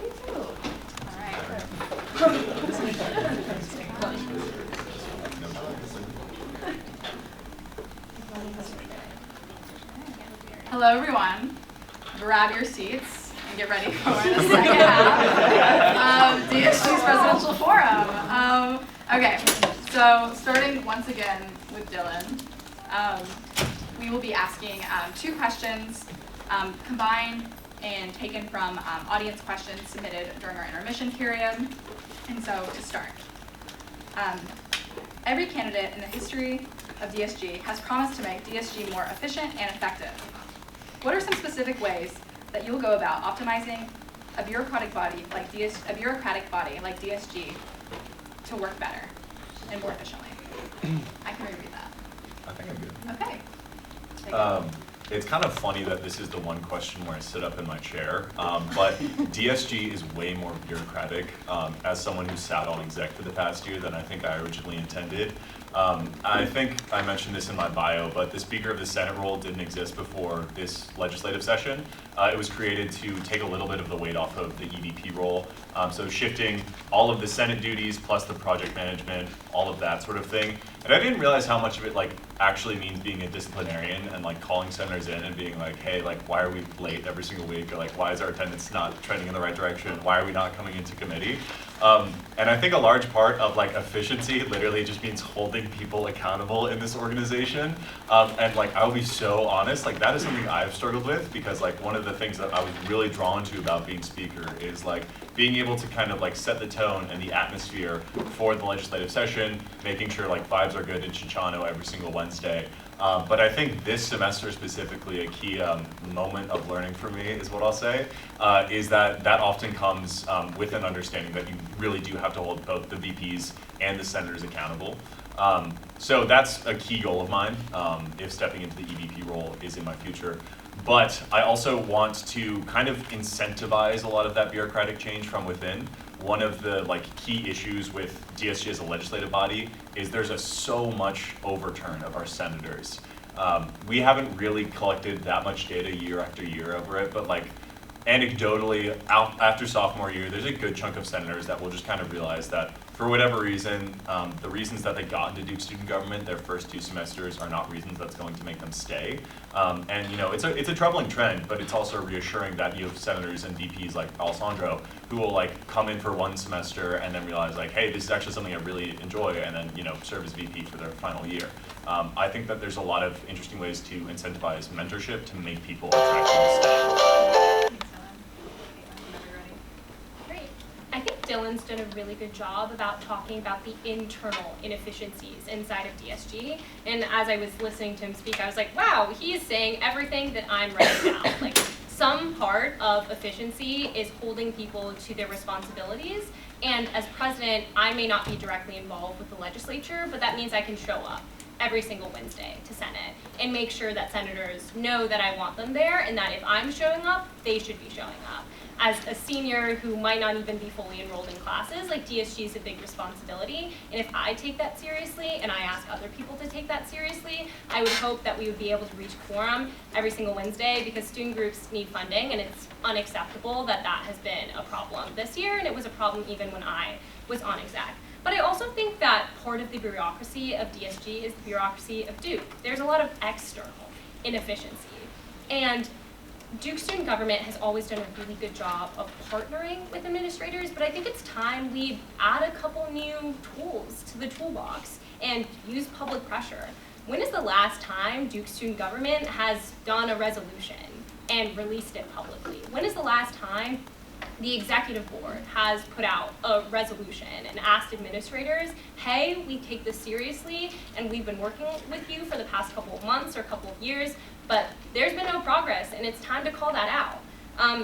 too. All right. Hello, everyone. Grab your seats and get ready for the second half of DSG's Presidential Forum. Okay, so starting once again with Dylan, we will be asking 2 questions combined and taken from audience questions submitted during our intermission period. And so to start, every candidate in the history of DSG has promised to make DSG more efficient and effective. What are some specific ways that you will go about optimizing a bureaucratic body like DSG to work better and more efficiently? I can reread that. I think I'm good. Okay. It's kind of funny that this is the one question where I sit up in my chair, but DSG is way more bureaucratic as someone who sat on exec for the past year than I think I originally intended. I think I mentioned this in my bio, but the Speaker of the Senate role didn't exist before this legislative session. It was created to take a little bit of the weight off of the EVP role. So shifting all of the Senate duties plus the project management, all of that sort of thing. And I didn't realize how much of it actually means being a disciplinarian and calling senators in and being like, hey, why are we late every single week? Or why is our attendance not trending in the right direction? Why are we not coming into committee? And I think a large part of efficiency literally just means holding people accountable in this organization. And I'll be so honest, that is something I've struggled with because one of the things that I was really drawn to about being speaker is being able to kind of set the tone and the atmosphere for the legislative session, making sure vibes are good in Chichano every single Wednesday. But I think this semester specifically, a key moment of learning for me is what I'll say, is that often comes with an understanding that you really do have to hold both the VPs and the senators accountable. So that's a key goal of mine if stepping into the EVP role is in my future. But I also want to kind of incentivize a lot of that bureaucratic change from within. One of the key issues with DSG as a legislative body is there's so much overturn of our senators. We haven't really collected that much data year after year over it, but anecdotally, after sophomore year, there's a good chunk of senators that will just kind of realize that for whatever reason, the reasons that they got into Duke student government their first 2 semesters are not reasons that's going to make them stay. And it's a troubling trend, but it's also reassuring that you have senators and VPs like Alessandro who will come in for 1 semester and then realize hey, this is actually something I really enjoy, and then serve as VP for their final year. I think that there's a lot of interesting ways to incentivize mentorship to make people attracted to stay. I think Dylan's done a really good job about talking about the internal inefficiencies inside of DSG. And as I was listening to him speak, I was like, wow, he is saying everything that I'm writing down. Some part of efficiency is holding people to their responsibilities. And as president, I may not be directly involved with the legislature, but that means I can show up every single Wednesday to Senate and make sure that senators know that I want them there and that if I'm showing up, they should be showing up. As a senior who might not even be fully enrolled in classes, DSG is a big responsibility. And if I take that seriously and I ask other people to take that seriously, I would hope that we would be able to reach quorum every single Wednesday because student groups need funding, and it's unacceptable that that has been a problem this year, and it was a problem even when I was on exec. But I also think that part of the bureaucracy of DSG is the bureaucracy of Duke. There's a lot of external inefficiency. And Duke student government has always done a really good job of partnering with administrators, but I think it's time we add a couple new tools to the toolbox and use public pressure. When is the last time Duke student government has done a resolution and released it publicly? When is the last time the executive board has put out a resolution and asked administrators, hey, we take this seriously and we've been working with you for the past couple of months or couple of years, but there's been no progress and it's time to call that out.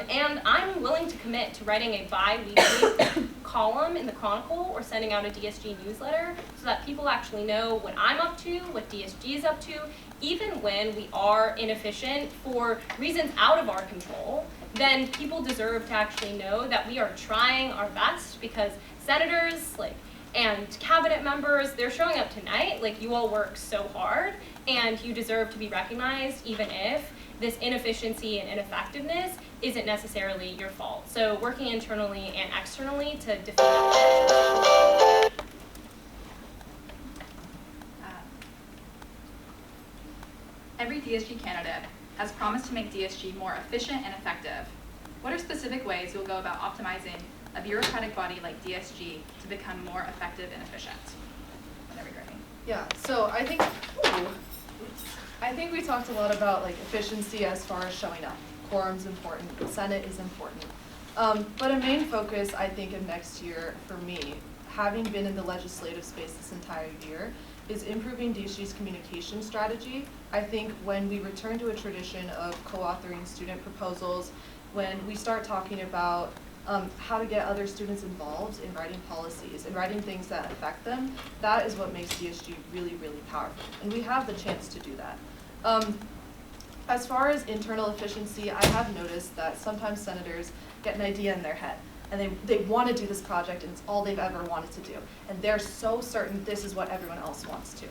And I'm willing to commit to writing a bi-weekly column in the Chronicle or sending out a DSG newsletter so that people actually know what I'm up to, what DSG is up to, even when we are inefficient for reasons out of our control. Then people deserve to actually know that we are trying our best because senators and cabinet members, they're showing up tonight. You all work so hard and you deserve to be recognized even if this inefficiency and ineffectiveness isn't necessarily your fault. So working internally and externally to defeat that. Every DSG candidate has promised to make DSG more efficient and effective. What are specific ways you'll go about optimizing a bureaucratic body like DSG to become more effective and efficient? Whenever you're ready. Yeah, so I think we talked a lot about like efficiency as far as showing up. Quorum's important, Senate is important. But a main focus, I think, of next year for me, having been in the legislative space this entire year, is improving DSG's communication strategy. I think when we return to a tradition of co-authoring student proposals, when we start talking about how to get other students involved in writing policies and writing things that affect them, that is what makes DSG really, really powerful. And we have the chance to do that. As far as internal efficiency, I have noticed that sometimes senators get an idea in their head and they want to do this project and it's all they've ever wanted to do. And they're so certain this is what everyone else wants to.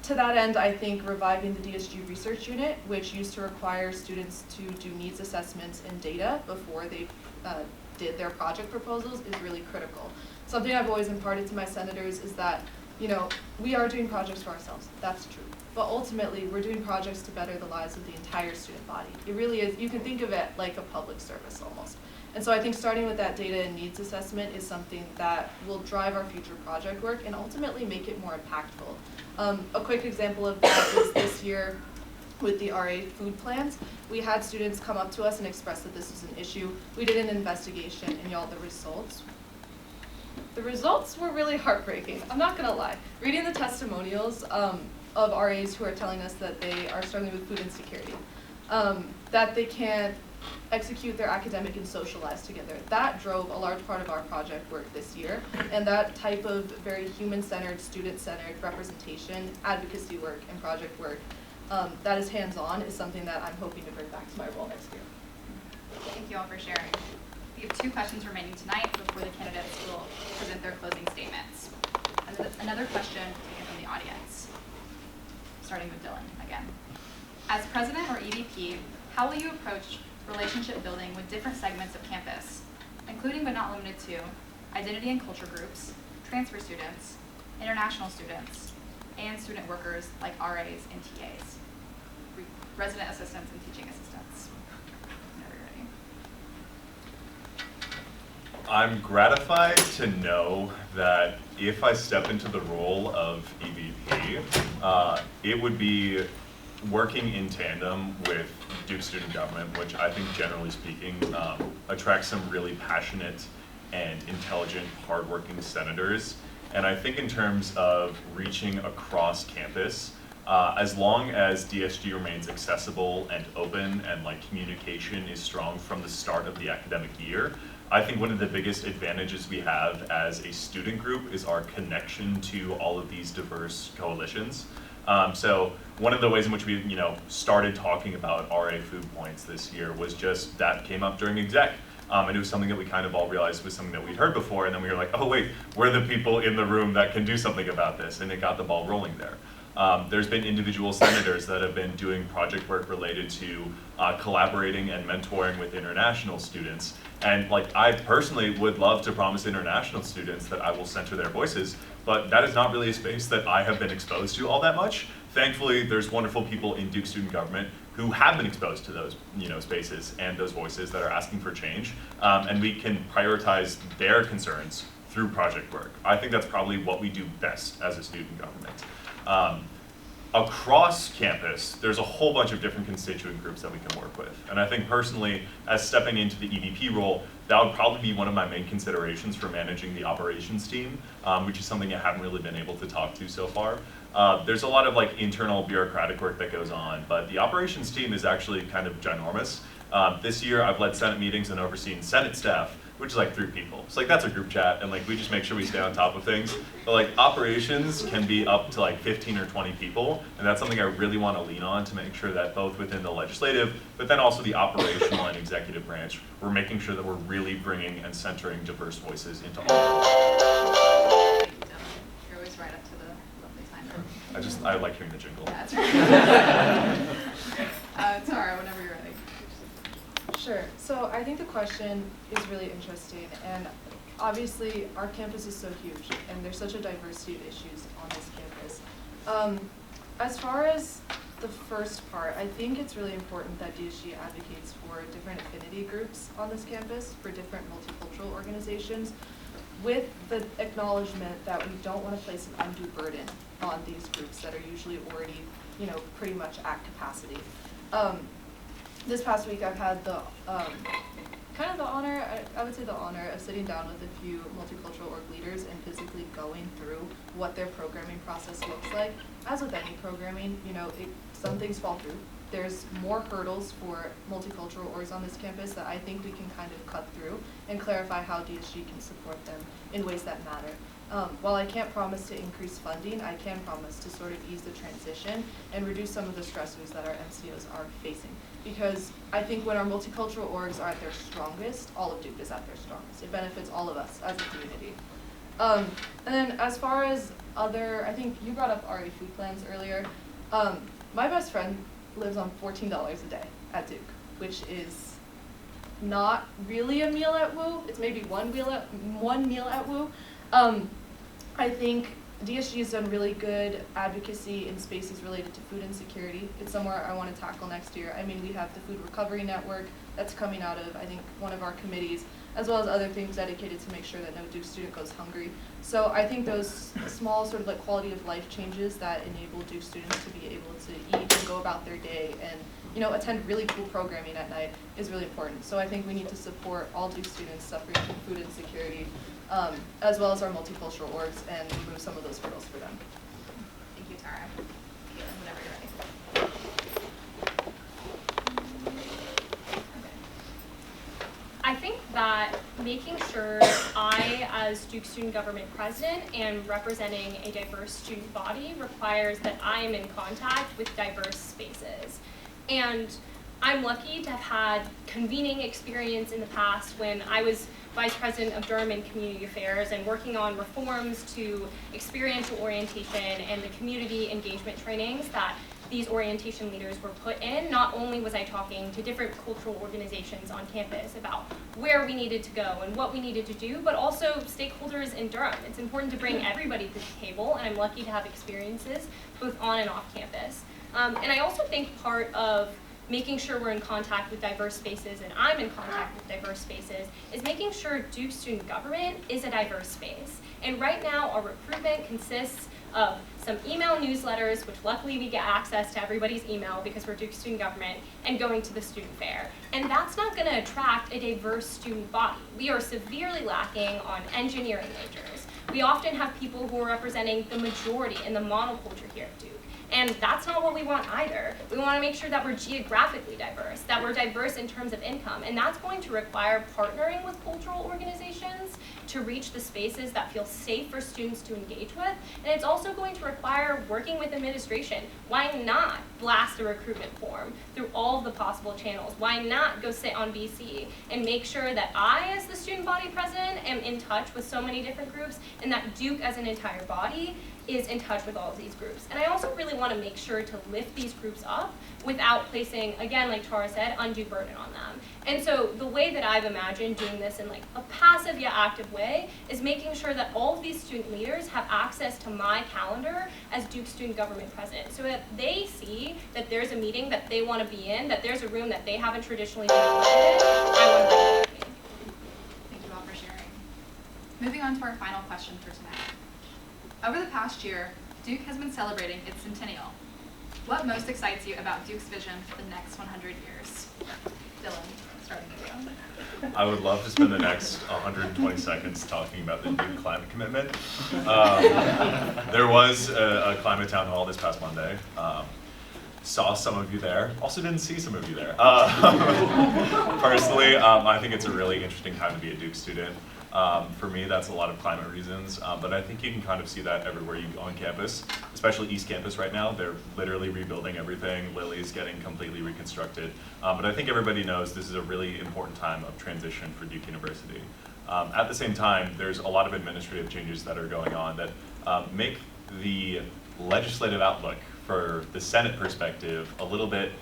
To that end, I think reviving the DSG research unit, which used to require students to do needs assessments and data before they did their project proposals, is really critical. Something I've always imparted to my senators is that, you know, we are doing projects for ourselves, that's true. But ultimately, we're doing projects to better the lives of the entire student body. It really is, you can think of it like a public service almost. And so I think starting with that data and needs assessment is something that will drive our future project work and ultimately make it more impactful. A quick example of that is this year with the RA food plans. We had students come up to us and express that this was an issue. We did an investigation and y'all, the results were really heartbreaking. I'm not gonna lie. Reading the testimonials of RAs who are telling us that they are struggling with food insecurity, that they can't execute their academic and social lives together. That drove a large part of our project work this year, and that type of very human-centered, student-centered representation, advocacy work, and project work that is hands-on is something that I'm hoping to bring back to my role next year. Thank you all for sharing. We have 2 questions remaining tonight before the candidates will present their closing statements. Another question taken from the audience, starting with Dylan again. As president or EVP, how will you approach relationship building with different segments of campus, including but not limited to identity and culture groups, transfer students, international students, and student workers like RAs and TAs, resident assistants and teaching assistants? Whenever you're ready. I'm gratified to know that if I step into the role of EVP, it would be working in tandem with Duke Student Government, which I think generally speaking attracts some really passionate and intelligent, hardworking senators. And I think in terms of reaching across campus, as long as DSG remains accessible and open and like communication is strong from the start of the academic year, I think one of the biggest advantages we have as a student group is our connection to all of these diverse coalitions. So one of the ways in which we, started talking about RA food points this year was just that came up during exec. And it was something that we kind of all realized was something that we'd heard before, and then we were like, oh wait, we're the people in the room that can do something about this, and it got the ball rolling there. There's been individual senators that have been doing project work related to collaborating and mentoring with international students. And like, I personally would love to promise international students that I will center their voices, but that is not really a space that I have been exposed to all that much. Thankfully, there's wonderful people in Duke Student Government who have been exposed to those spaces and those voices that are asking for change, and we can prioritize their concerns through project work. I think that's probably what we do best as a student government. Across campus, there's a whole bunch of different constituent groups that we can work with. And I think personally, as stepping into the EVP role, that would probably be one of my main considerations for managing the operations team, which is something I haven't really been able to talk to so far. There's a lot of like internal bureaucratic work that goes on, but the operations team is actually kind of ginormous. This year I've led Senate meetings and overseen Senate staff, which is like 3 people. So like that's a group chat, and like we just make sure we stay on top of things. But like operations can be up to like 15 or 20 people, and that's something I really want to lean on to make sure that both within the legislative, but then also the operational and executive branch, we're making sure that we're really bringing and centering diverse voices into all of it. You're always right up to the lovely time. I like hearing the jingle. That's right. Sure. So I think the question is really interesting, and obviously our campus is so huge, and there's such a diversity of issues on this campus. As far as the first part, I think it's really important that DSG advocates for different affinity groups on this campus, for different multicultural organizations, with the acknowledgement that we don't want to place an undue burden on these groups that are usually already, pretty much at capacity. This past week I've had the kind of the honor, I would say the honor of sitting down with a few multicultural org leaders and physically going through what their programming process looks like. As with any programming, some things fall through. There's more hurdles for multicultural orgs on this campus that I think we can kind of cut through and clarify how DSG can support them in ways that matter. While I can't promise to increase funding, I can promise to sort of ease the transition and reduce some of the stressors that our MCOs are facing. Because I think when our multicultural orgs are at their strongest, all of Duke is at their strongest. It benefits all of us as a community. And then as far as I think you brought up RA food plans earlier. My best friend lives on $14 a day at Duke, which is not really a meal at Woo. It's maybe one meal at Woo. I think DSG has done really good advocacy in spaces related to food insecurity. It's somewhere I want to tackle next year. I mean, we have the Food Recovery Network that's coming out of, I think, one of our committees, as well as other things dedicated to make sure that no Duke student goes hungry. So I think those small sort of like quality of life changes that enable Duke students to be able to eat and go about their day and attend really cool programming at night is really important. So I think we need to support all Duke students suffering from food insecurity, as well as our multicultural orgs, and remove some of those hurdles for them. Thank you, Tara. Caitlin, whenever you're ready. I think that making sure I, as Duke Student Government President, am representing a diverse student body requires that I am in contact with diverse spaces. And I'm lucky to have had convening experience in the past when I was Vice President of Durham and Community Affairs and working on reforms to experiential orientation and the community engagement trainings that these orientation leaders were put in. Not only was I talking to different cultural organizations on campus about where we needed to go and what we needed to do, but also stakeholders in Durham. It's important to bring everybody to the table, and I'm lucky to have experiences both on and off campus. And I also think part of making sure we're in contact with diverse spaces, and I'm in contact with diverse spaces, is making sure Duke Student Government is a diverse space. And right now, our recruitment consists of some email newsletters, which luckily we get access to everybody's email because we're Duke Student Government, and going to the student fair. And that's not going to attract a diverse student body. We are severely lacking on engineering majors. We often have people who are representing the majority in the monoculture here at Duke. And that's not what we want either. We want to make sure that we're geographically diverse, that we're diverse in terms of income, and that's going to require partnering with cultural organizations to reach the spaces that feel safe for students to engage with, and it's also going to require working with administration. Why not blast a recruitment form through all of the possible channels? Why not go sit on BC and make sure that I, as the student body president, am in touch with so many different groups, and that Duke as an entire body is in touch with all of these groups. And I also really want to make sure to lift these groups up without placing, again, like Tara said, undue burden on them. And so the way that I've imagined doing this in like a passive yet active way is making sure that all of these student leaders have access to my calendar as Duke Student Government President, so that they see that there's a meeting that they want to be in, that there's a room that they haven't traditionally been invited in. I want to bring them with me. Thank you all for sharing. Moving on to our final question for tonight. Over the past year, Duke has been celebrating its centennial. What most excites you about Duke's vision for the next 100 years? Dylan, starting with you. I would love to spend the next 120 seconds talking about the Duke climate commitment. There was a climate town hall this past Monday. Saw some of you there. Also didn't see some of you there. Personally, I think it's a really interesting time to be a Duke student. For me, that's a lot of climate reasons, but I think you can kind of see that everywhere you go on campus, especially East Campus right now. They're literally rebuilding everything. Lily's getting completely reconstructed. But I think everybody knows this is a really important time of transition for Duke University. At the same time, there's a lot of administrative changes that are going on that make the legislative outlook for the Senate perspective a little bit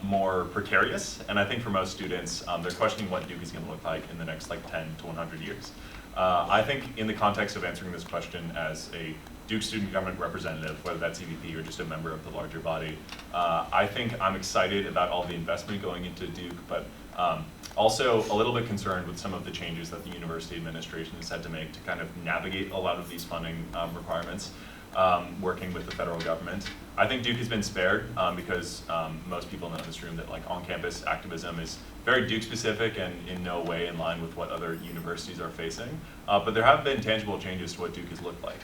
more precarious, and I think for most students, they're questioning what Duke is going to look like in the next like 10 to 100 years. I think in the context of answering this question as a Duke student government representative, whether that's EVP or just a member of the larger body, I think I'm excited about all the investment going into Duke, but also a little bit concerned with some of the changes that the university administration has had to make to kind of navigate a lot of these funding requirements, working with the federal government. I think Duke has been spared because most people know in this room that like on-campus activism is very Duke specific and in no way in line with what other universities are facing. But there have been tangible changes to what Duke has looked like.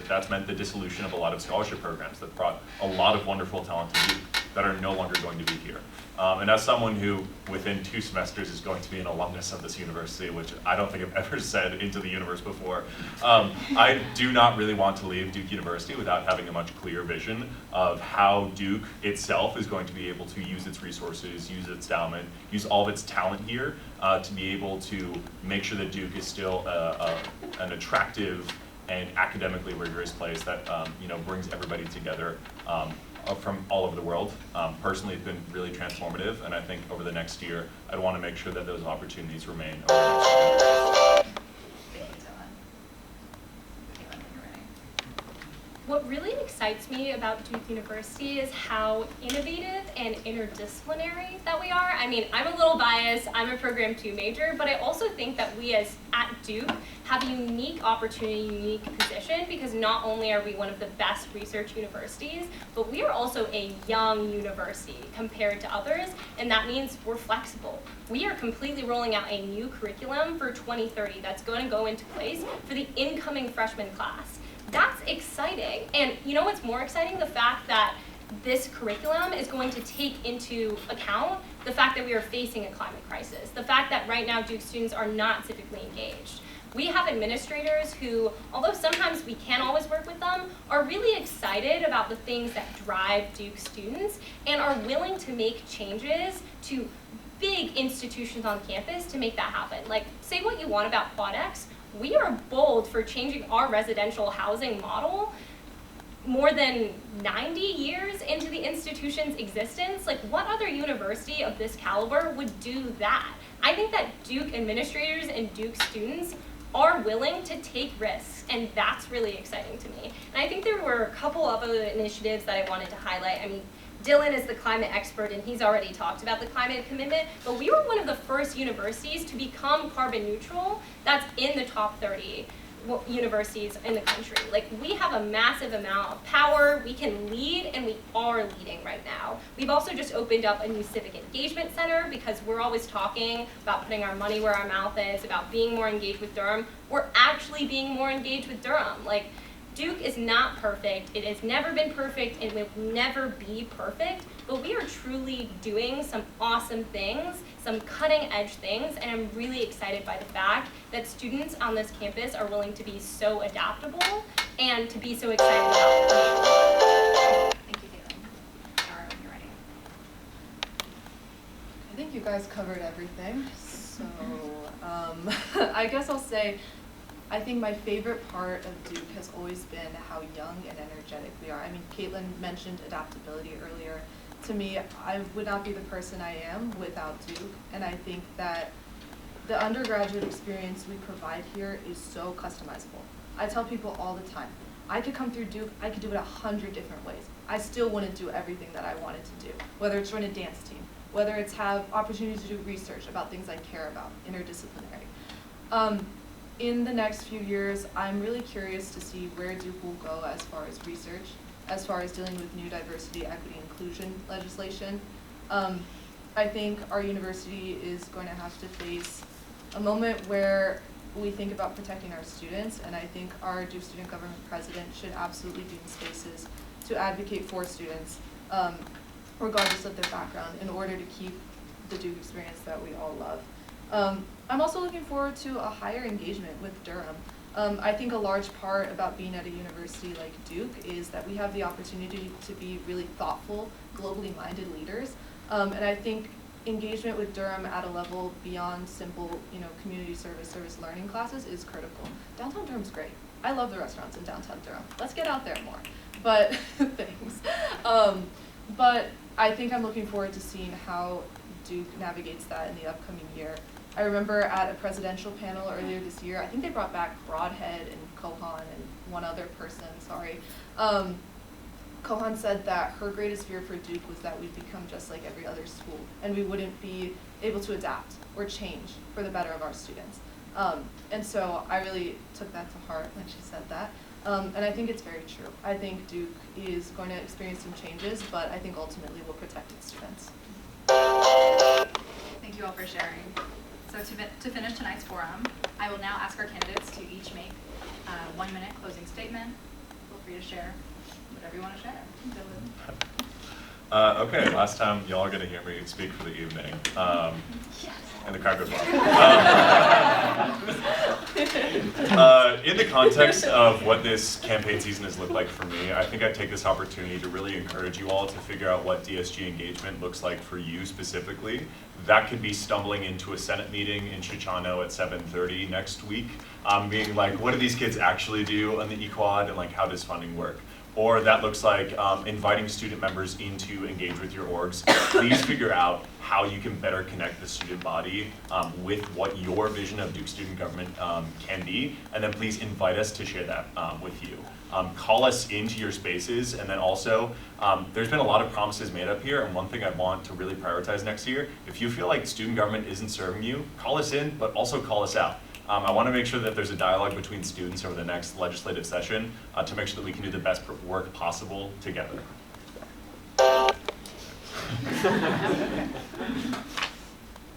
That's meant the dissolution of a lot of scholarship programs that brought a lot of wonderful talent to Duke that are no longer going to be here. And as someone who, within 2 semesters, is going to be an alumnus of this university, which I don't think I've ever said into the universe before, I do not really want to leave Duke University without having a much clearer vision of how Duke itself is going to be able to use its resources, use its endowment, use all of its talent here to be able to make sure that Duke is still an attractive and academically rigorous place that brings everybody together from all over the world. Personally, it's been really transformative, and I think over the next year, I'd want to make sure that those opportunities remain over the next year. Thank you, Dylan. Caitlin, when you're ready. What really excites me about Duke University is how innovative and interdisciplinary that we are. I mean, I'm a little biased, I'm a Program 2 major, but I also think that we at Duke have a unique opportunity, unique position, because not only are we one of the best research universities, but we are also a young university compared to others, and that means we're flexible. We are completely rolling out a new curriculum for 2030 that's going to go into place for the incoming freshman class. That's exciting. And you know what's more exciting? The fact that this curriculum is going to take into account the fact that we are facing a climate crisis, the fact that right now Duke students are not civically engaged. We have administrators who, although sometimes we can't always work with them, are really excited about the things that drive Duke students and are willing to make changes to big institutions on campus to make that happen. Like, say what you want about QuadX, we are bold for changing our residential housing model more than 90 years into the institution's existence. Like, what other university of this caliber would do that? I think that Duke administrators and Duke students are willing to take risks, and that's really exciting to me. And I think there were a couple of other initiatives that I wanted to highlight. I mean, Dylan is the climate expert, and he's already talked about the climate commitment, but we were one of the first universities to become carbon neutral that's in the top 30 universities in the country. Like, we have a massive amount of power, we can lead, and we are leading right now. We've also just opened up a new civic engagement center because we're always talking about putting our money where our mouth is, about being more engaged with Durham. We're actually being more engaged with Durham. Like, Duke is not perfect, it has never been perfect, and it will never be perfect, but we are truly doing some awesome things, some cutting edge things, and I'm really excited by the fact that students on this campus are willing to be so adaptable and to be so excited about the Thank you, Caitlin. Yara, when you're ready. I think you guys covered everything, so I guess I'll say, I think my favorite part of Duke has always been how young and energetic we are. I mean, Caitlin mentioned adaptability earlier. To me, I would not be the person I am without Duke, and I think that the undergraduate experience we provide here is so customizable. I tell people all the time, I could come through Duke, I could do it 100 different ways. I still wouldn't do everything that I wanted to do, whether it's join a dance team, whether it's have opportunities to do research about things I care about, interdisciplinary. In the next few years, I'm really curious to see where Duke will go as far as research, as far as dealing with new diversity, equity, inclusion legislation. I think our university is going to have to face a moment where we think about protecting our students, and I think our Duke Student Government President should absolutely be in spaces to advocate for students, regardless of their background, in order to keep the Duke experience that we all love. I'm also looking forward to a higher engagement with Durham. I think a large part about being at a university like Duke is that we have the opportunity to be really thoughtful, globally minded leaders. And I think engagement with Durham at a level beyond simple, community service learning classes is critical. Downtown Durham's great. I love the restaurants in downtown Durham. Let's get out there more. But thanks. But I think I'm looking forward to seeing how Duke navigates that in the upcoming year. I remember at a presidential panel earlier this year, I think they brought back Broadhead and Kohan and one other person, sorry. Kohan said that her greatest fear for Duke was that we'd become just like every other school and we wouldn't be able to adapt or change for the better of our students. And so I really took that to heart when she said that. And I think it's very true. I think Duke is going to experience some changes, but I think ultimately will protect its students. Thank you all for sharing. So to finish tonight's forum, I will now ask our candidates to each make a 1-minute closing statement. Feel free to share whatever you want to share. Okay, last time y'all are going to hear me speak for the evening. And the crowd goes wild. In the context of what this campaign season has looked like for me, I think I'd take this opportunity to really encourage you all to figure out what DSG engagement looks like for you specifically. That could be stumbling into a Senate meeting in Chichano at 7:30 next week, being like, what do these kids actually do on the E-Quad, and like, how does funding work? Or that looks like inviting student members in to engage with your orgs. Please figure out how you can better connect the student body with what your vision of Duke student government can be, and then please invite us to share that with you. Call us into your spaces, and then also, there's been a lot of promises made up here, and one thing I want to really prioritize next year, if you feel like student government isn't serving you, call us in, but also call us out. I want to make sure that there's a dialogue between students over the next legislative session to make sure that we can do the best work possible together.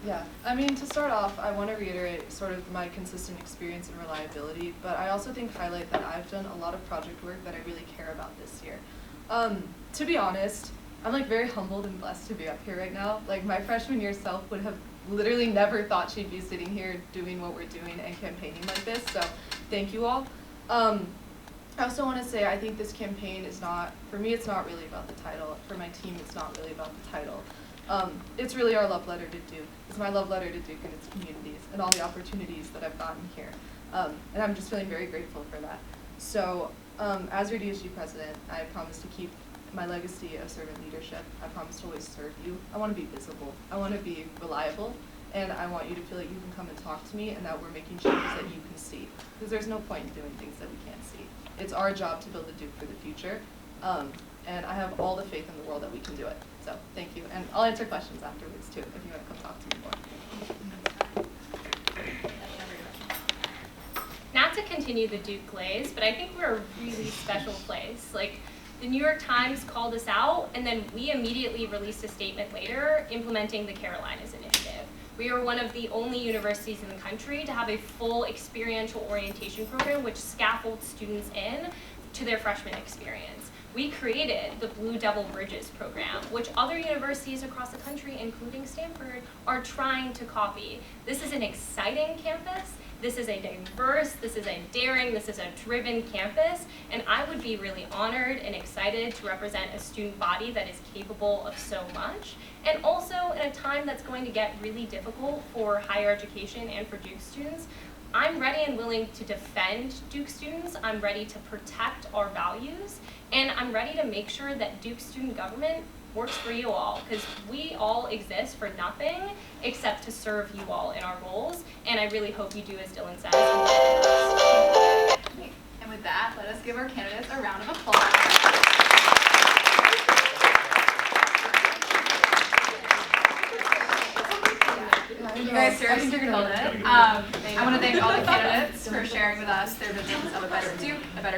Yeah, I mean, to start off, I want to reiterate sort of my consistent experience and reliability, but I also think highlight that I've done a lot of project work that I really care about this year. To be honest, I'm like very humbled and blessed to be up here right now. Like my freshman year self would have literally never thought she'd be sitting here doing what we're doing and campaigning like this, so thank you all. I also want to say I think this campaign is not, for me it's not really about the title, for my team it's not really about the title. It's really our love letter to Duke. It's my love letter to Duke and its communities and all the opportunities that I've gotten here. And I'm just feeling very grateful for that. So as your DSG president, I promise to keep my legacy of servant leadership. I promise to always serve you. I want to be visible. I want to be reliable. And I want you to feel like you can come and talk to me and that we're making changes that you can see. Because there's no point in doing things that we can't see. It's our job to build a Duke for the future. And I have all the faith in the world that we can do it. So thank you. And I'll answer questions afterwards too, if you want to come talk to me more. Not to continue the Duke glaze, but I think we're a really special place. Like, the New York Times called us out, and then we immediately released a statement later implementing the Carolinas Initiative. We are one of the only universities in the country to have a full experiential orientation program which scaffolds students in to their freshman experience. We created the Blue Devil Bridges program, which other universities across the country, including Stanford, are trying to copy. This is an exciting campus. This is a diverse, this is a daring, this is a driven campus, and I would be really honored and excited to represent a student body that is capable of so much, and also in a time that's going to get really difficult for higher education and for Duke students. I'm ready and willing to defend Duke students, I'm ready to protect our values, and I'm ready to make sure that Duke student government works for you all, because we all exist for nothing except to serve you all in our roles, and I really hope you do as Dylan says. And with that, let us give our candidates a round of applause. You guys seriously killed it. I want to thank all the candidates for sharing with us their visions of a better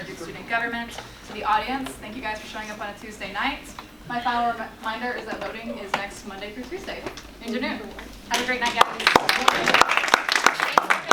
Duke student government. To the audience, thank you guys for showing up on a Tuesday night. My final reminder is that voting is next Monday through Tuesday afternoon. Have a great night, guys.